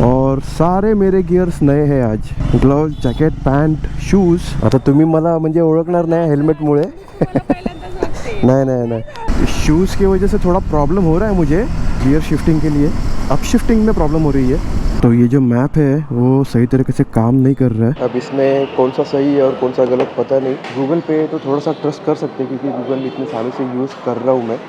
और सारे मेरे गिअर्स नए हैं आज. Gloves, jacket, pant, shoes. आता तुम्ही मला म्हणजे ओळखणार नाही हेल्मेटमुळे. नहीं नहीं नहीं, शूज़ की वजह से थोड़ा प्रॉब्लम हो रहा है मुझे गियर शिफ्टिंग के लिए. अप शिफ्टिंग में प्रॉब्लम हो रही है. तो ये जो मैप है वो सही तरीके से काम नहीं कर रहा है. अब इसमें कौन सा सही है और कौन सा गलत पता नहीं. गूगल पे तो थोड़ा सा ट्रस्ट कर सकते हैं क्योंकि गूगल इतने सालों से यूज़ कर रहा हूँ मैं.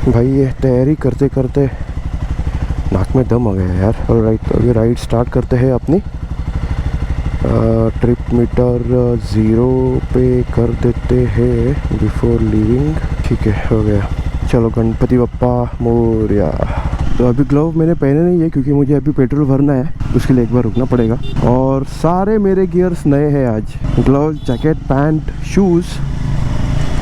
भाई ये तैयारी करते करते नाक में दम आ गया यार. और राइट, अभी राइड स्टार्ट करते हैं अपनी. ट्रिप मीटर 0 पे कर देते हैं बिफोर लीविंग. ठीक है, हो गया. चलो, गणपति बप्पा मोरया. तो अभी ग्लव मैंने पहने नहीं है क्योंकि मुझे अभी पेट्रोल भरना है, उसके लिए एक बार रुकना पड़ेगा. और सारे मेरे गियर्स नए हैं आज. Glove, jacket, pant, shoes.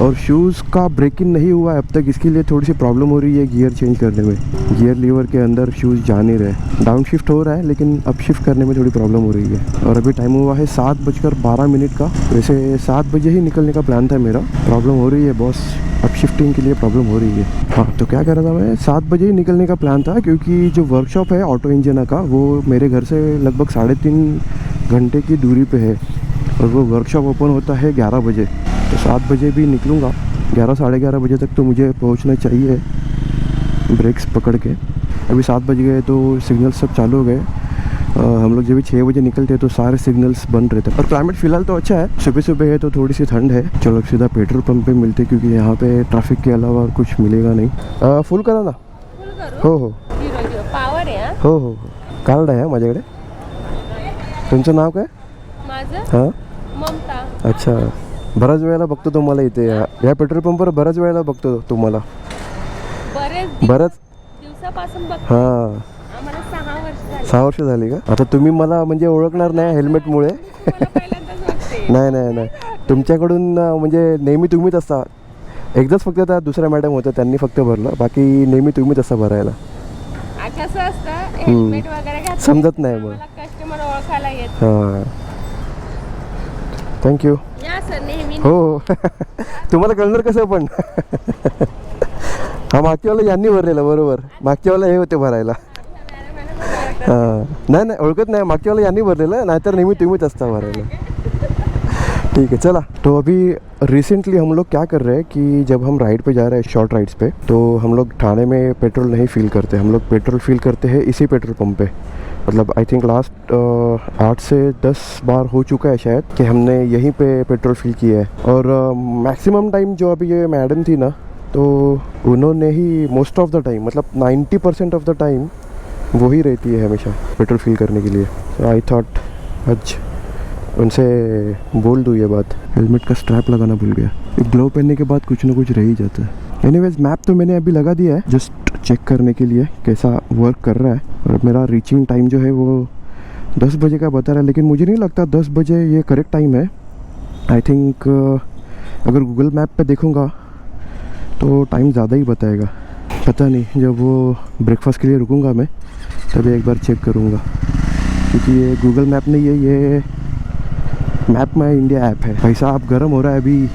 और शूज़ का ब्रेकिंग नहीं हुआ है अब तक, इसके लिए थोड़ी सी प्रॉब्लम हो रही है गियर चेंज करने में. गियर लीवर के अंदर शूज़ जा नहीं रहे. डाउन शिफ्ट हो रहा है लेकिन अप शिफ्ट करने में थोड़ी प्रॉब्लम हो रही है. और अभी टाइम हुआ है 7:12 का. वैसे 7 बजे ही निकलने का प्लान था मेरा. प्रॉब्लम हो रही है बॉस, अप शिफ्टिंग के लिए प्रॉब्लम हो रही है. हाँ, तो क्या कर रहा था मैं, 7 बजे ही निकलने का प्लान था क्योंकि जो वर्कशॉप है ऑटो इंजन का वो मेरे घर से लगभग 3.5 घंटे की दूरी पे है. और वो वर्कशॉप ओपन होता है 11 बजे. तो 7 बजे भी निकलूँगा. 11 साढ़े 11 बजे तक तो मुझे पहुंचना चाहिए ब्रेक्स पकड़ के. अभी 7 बज गए तो सिग्नल सब चालू हो गए. हम लोग जब भी 6 बजे निकलते तो सारे सिग्नल्स बंद रहते. और क्लाइमेट फ़िलहाल तो अच्छा है. सुबह सुबह है तो थोड़ी सी ठंड है. चलो सीधा पेट्रोल पंप पे मिलते क्योंकि यहाँ पे ट्रैफिक के अलावा कुछ मिलेगा नहीं. फुल करा ना. हो हो पावर आहे. हो हो कार्ड आहे माझ्याकडे. तुमचं नाव काय? माझं हां, ममता. अच्छा. बऱ्याच वेळेला बघतो तुम्हाला इथे या पेट्रोल पंपवर. बऱ्याच वेळेला बघतो तुम्हाला. बऱ्याच दिवसापासून बघतो. हां, आम्हाला 6 वर्ष झाली. 6 वर्ष झाली का? आता तुम्ही मला म्हणजे ओळखणार नाही हेल्मेटमुळे. पहिल्यांदाच बघते. नाही नाही नाही, तुमच्याकडून म्हणजे नेहमी तुम्हीच असता. एकदाच फक्त त्या दुसऱ्या मॅडम होत्या त्यांनी फक्त भरलं, बाकी नेहमी तुम्हीच असता भरायला. कसं असतं, हेल्मेट वगैरे घातलं समजत नाही मग. कस्टमर ओळखायला येत. हां, थँक्यू. या सर नेहमी. हो हो तुम्हाला कळणार कसं पण. हा, मागच्यावाला यांनी भरलेला बरोबर. मागच्यावाला हे होते भरायला. हां, नाही नाही ओळखत नाही. मागच्यावाला यांनी भरलेलं, नाहीतर नेहमी तुम्हीच असता भरायला. ठीक है, चला. तो अभी रिसेंटली हम लोग क्या कर रहे हैं कि जब हम राइड पे जा रहे हैं शॉर्ट राइड्स पे, तो हम लोग ठाणे में पेट्रोल नहीं फिल करते. हम लोग पेट्रोल फिल करते हैं इसी पेट्रोल पंप पे. मतलब आई थिंक लास्ट 8 से 10 बार हो चुका है शायद कि हमने यहीं पे पेट्रोल फिल किया है. और मैक्सिमम टाइम जो अभी ये मैडम थी ना, तो उन्होंने ही मोस्ट ऑफ द टाइम, मतलब 90% ऑफ द टाइम वो ही रहती है हमेशा पेट्रोल फिल करने के लिए. आई थॉट आज उनसे बोल दूँ ये बात. हेलमेट का स्ट्रैप लगाना भूल गया. एक ग्लव पहनने के बाद कुछ ना कुछ रह ही जाता है. एनीवेज, मैप तो मैंने अभी लगा दिया है जस्ट चेक करने के लिए कैसा वर्क कर रहा है. और मेरा रीचिंग टाइम जो है वो 10 बजे का बता रहा है, लेकिन मुझे नहीं लगता 10 बजे ये करेक्ट टाइम है. आई थिंक अगर गूगल मैप पे देखूँगा तो टाइम ज़्यादा ही बताएगा. पता नहीं, जब वो ब्रेकफास्ट के लिए रुकूँगा मैं तभी एक बार चेक करूँगा. क्योंकि ये गूगल मैप नहीं है, ये मैप माई इंडिया ऐप है. भाई साहब गर्म हो रहा है अभी.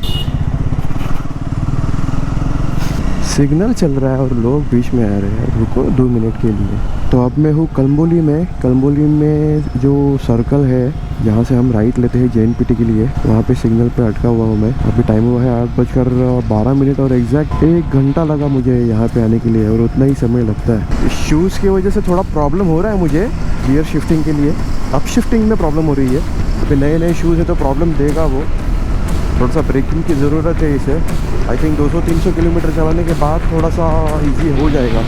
सिग्नल चल रहा है और लोग बीच में आ रहे हैं. रुको 2 मिनट के लिए. तो अब मैं हूँ कलम्बोली में. कलम्बोली में जो सर्कल है जहाँ से हम राइट लेते हैं JNPT के लिए, वहाँ पे सिग्नल पे अटका हुआ हूँ मैं. अभी टाइम हुआ है 8:12 और एग्जैक्ट 1 घंटा लगा मुझे यहाँ पे आने के लिए. और उतना ही समय लगता है. शूज़ की वजह से थोड़ा प्रॉब्लम हो रहा है मुझे गियर शिफ्टिंग के लिए. अप शिफ्टिंग में प्रॉब्लम हो रही है. अभी नए नए शूज़ है तो प्रॉब्लम देगा वो. थोड़ा सा ब्रेकिंग की ज़रूरत है इसे. आई थिंक 200-300 किलोमीटर चलाने के बाद थोड़ा सा इजी हो जाएगा.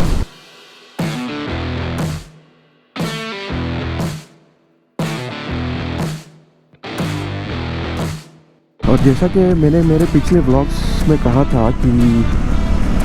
और जैसा कि मैंने मेरे पिछले व्लॉग्स में कहा था कि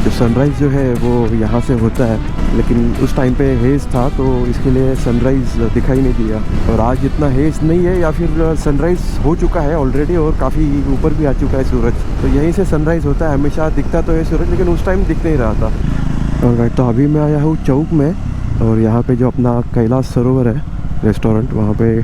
जो सनराइज़ जो है वो यहाँ से होता है, लेकिन उस टाइम पे हेज़ था तो इसके लिए सनराइज़ दिखाई नहीं दिया. और आज इतना हेज़ नहीं है, या फिर सनराइज़ हो चुका है ऑलरेडी और काफ़ी ऊपर भी आ चुका है सूरज. तो यहीं से सनराइज़ होता है हमेशा. दिखता तो है सूरज, लेकिन उस टाइम दिख नहीं रहा था. और राइट, तो अभी मैं आया हूँ चौक में. और यहाँ पे जो अपना कैलाश सरोवर है रेस्टोरेंट, वहाँ पे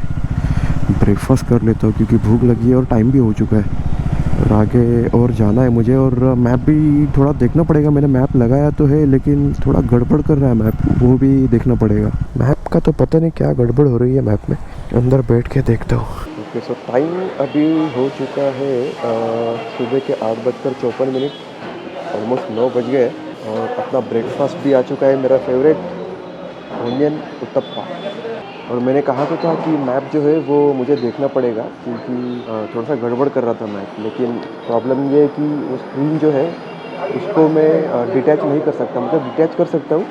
ब्रेकफास्ट कर लेता हूँ क्योंकि भूख लगी है और टाइम भी हो चुका है और आगे और जाना है मुझे। और मैप भी थोड़ा देखना पड़ेगा, मैंने मैप लगाया तो है लेकिन थोड़ा गड़बड़ कर रहा है मैप, वो भी देखना पड़ेगा। मैप का तो पता नहीं क्या गड़बड़ हो रही है मैप में, अंदर बैठ के देखता हूँ। ओके, सो टाइम अभी हो चुका है सुबह के 8:54, ऑलमोस्ट 9 बज गए और अपना ब्रेकफास्ट भी आ चुका है, मेरा फेवरेट ऑनियन उत्तप्पा। और मैंने कहा तो था कि मैप जो है वो मुझे देखना पड़ेगा क्योंकि थोड़ा सा गड़बड़ कर रहा था मैप, लेकिन प्रॉब्लम ये है कि वो स्क्रीन जो है उसको मैं डिटैच नहीं कर सकता, मतलब डिटैच कर सकता हूँ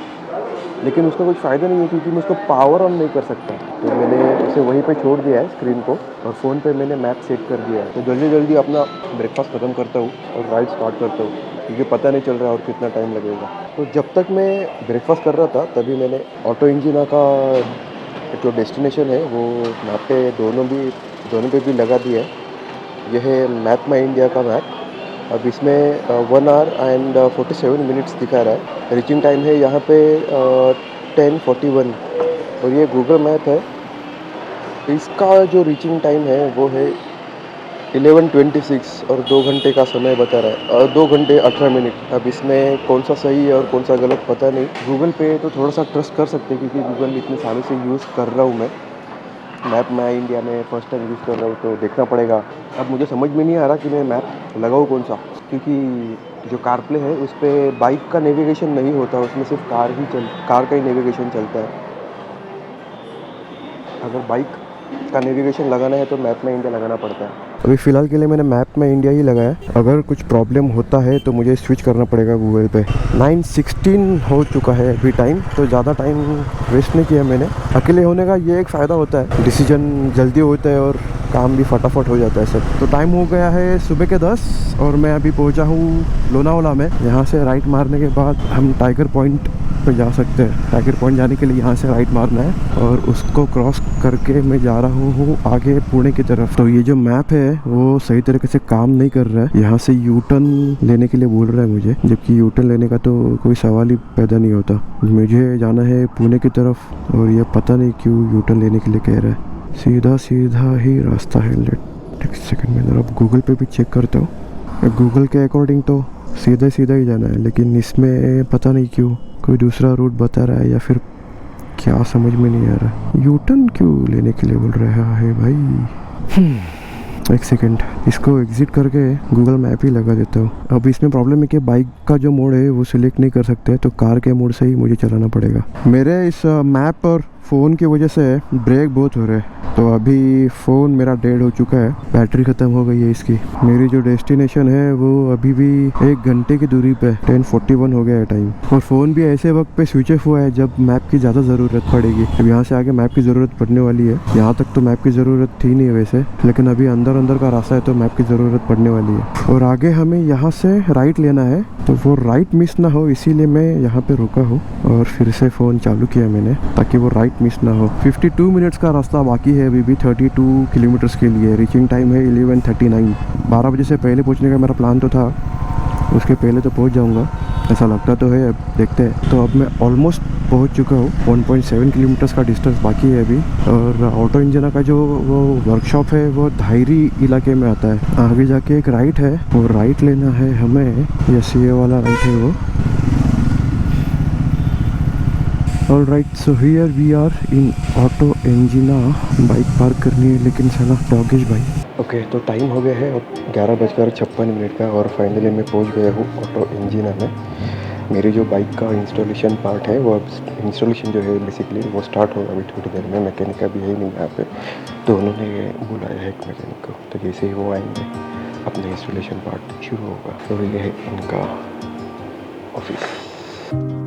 लेकिन उसका कुछ फ़ायदा नहीं है क्योंकि मैं उसको पावर ऑन नहीं कर सकता। तो मैंने उसे वहीं पे छोड़ दिया है स्क्रीन को और फ़ोन पे मैंने मैप सेट कर दिया है। तो जल्दी जल्दी अपना ब्रेकफास्ट ख़त्म करता हूँ और राइड स्टार्ट करता हूँ क्योंकि पता नहीं चल रहा और कितना टाइम लगेगा। तो जब तक मैं ब्रेकफास्ट कर रहा था तभी मैंने ऑटो इंजिना का जो डेस्टिनेशन है वो मैप पे दोनों पे भी लगा दिया है। यह है मैप माई इंडिया का मैप। अब इसमें 1 आवर एंड 47 मिनट्स दिखा रहा है। रीचिंग टाइम है यहाँ पे 10:41 और ये गूगल मैप है, इसका जो रीचिंग टाइम है वो है 11:26 और 2 घंटे का समय बता रहा है और 2 घंटे 18 मिनट। अब इसमें कौन सा सही है और कौन सा गलत पता नहीं। गूगल पे तो थोड़ा सा ट्रस्ट कर सकते हैं क्योंकि गूगल इतने सालों से यूज़ कर रहा हूँ मैं, मैप माई इंडिया में फर्स्ट टाइम यूज़ कर रहा हूँ तो देखना पड़ेगा। अब मुझे समझ में नहीं आ रहा कि मैं मैप लगाऊँ कौन सा, क्योंकि जो कारप्ले है उस पर बाइक का नेविगेशन नहीं होता, उसमें सिर्फ कार का ही नेविगेशन चलता है। अगर बाइक का नेविगेशन लगाना है तो मैप में इंडिया लगाना पड़ता है। अभी फ़िलहाल के लिए मैंने मैप में इंडिया ही लगाया, अगर कुछ प्रॉब्लम होता है तो मुझे स्विच करना पड़ेगा गूगल पे। 9:16 हो चुका है अभी टाइम, तो ज़्यादा टाइम वेस्ट नहीं किया मैंने। अकेले होने का ये एक फ़ायदा होता है, डिसीजन जल्दी होता है और काम भी फटाफट हो जाता है सब। तो टाइम हो गया है सुबह के 10 और मैं अभी पहुंचा हूँ लोनावाला में। यहाँ से राइट मारने के बाद हम टाइगर पॉइंट पे जा सकते हैं। टाइगर पॉइंट जाने के लिए यहाँ से राइट मारना है और उसको क्रॉस करके मैं जा रहा हूँ आगे पुणे की तरफ। तो ये जो मैप है वो सही तरीके से काम नहीं कर रहा है, यहाँ से यू टर्न लेने के लिए बोल रहा है मुझे, जबकि यू टर्न लेने का तो कोई सवाल ही पैदा नहीं होता। मुझे जाना है पुणे की तरफ और ये पता नहीं क्यों यू टर्न लेने के लिए कह रहा है। सीधा सीधा ही रास्ता है। एक सेकंड में ज़रा गूगल पे भी चेक करता हूँ। गूगल के अकॉर्डिंग तो सीधा सीधा ही जाना है, लेकिन इसमें पता नहीं क्यों कोई दूसरा रूट बता रहा है या फिर क्या, समझ में नहीं आ रहा। यू टर्न क्यों लेने के लिए बोल रहा है भाई। एक सेकंड, इसको एग्जिट करके गूगल मैप ही लगा देता हूँ। अब इसमें प्रॉब्लम है कि बाइक का जो मोड है वो सिलेक्ट नहीं कर सकते, तो कार के मोड से ही मुझे चलाना पड़ेगा। मेरे इस मैप और फ़ोन की वजह से ब्रेक बहुत हो रहे हैं, तो अभी फ़ोन मेरा डेड हो चुका है, बैटरी ख़त्म हो गई है इसकी। मेरी जो डेस्टिनेशन है वो अभी भी 1 घंटे की दूरी पे 10:41 हो गया है टाइम, और फ़ोन भी ऐसे वक्त पे स्विच ऑफ हुआ है जब मैप की ज़्यादा ज़रूरत पड़ेगी। अब यहाँ से आगे मैप की ज़रूरत पड़ने वाली है, यहाँ तक तो मैप की ज़रूरत थी नहीं वैसे, लेकिन अभी अंदर अंदर का रास्ता है तो मैप की ज़रूरत पड़ने वाली है। और आगे हमें यहाँ से राइट लेना है, तो वो राइट मिस ना हो इसीलिए मैं यहाँ पे रुका हूँ और फिर से फ़ोन चालू किया मैंने ताकि वो राइट मिस ना हो। 52 मिनट्स का रास्ता बाकी है अभी भी 32 किलोमीटर्स के लिए। रीचिंग टाइम है 11:39। 12 बजे से पहले पहुँचने का मेरा प्लान तो था, उसके पहले तो पहुँच जाऊँगा ऐसा लगता तो है, अब देखते हैं। तो अब मैं ऑलमोस्ट पहुँच चुका हूँ। 1.7 किलोमीटर्स का डिस्टेंस बाकी है अभी। और ऑटो इंजना का जो वो वर्कशॉप है वो धायरी इलाके में आता है। आगे जाके एक राइट है, वो राइट लेना है हमें, यस ये वाला राइट है वो। All right, so here we are in auto इंजिना। बाइक पार्क करनी है लेकिन साला डॉगिश भाई। ओके, तो टाइम हो गया है अब 11:56 का और फाइनली मैं पहुंच गया हूँ ऑटो इंजिना में। मेरी जो बाइक का इंस्टॉलेशन पार्ट है वो अब इंस्टॉलेशन जो है बेसिकली वो स्टार्ट होगा अभी थोड़ी देर में। मैकेनिक अभी है नहीं यहाँ पे, तो उन्होंने बुलाया है एक मैकेनिक को, तो जैसे ही वो आएंगे अपना इंस्टॉलेशन पार्ट शुरू होगा। तो ये है इनका ऑफिस।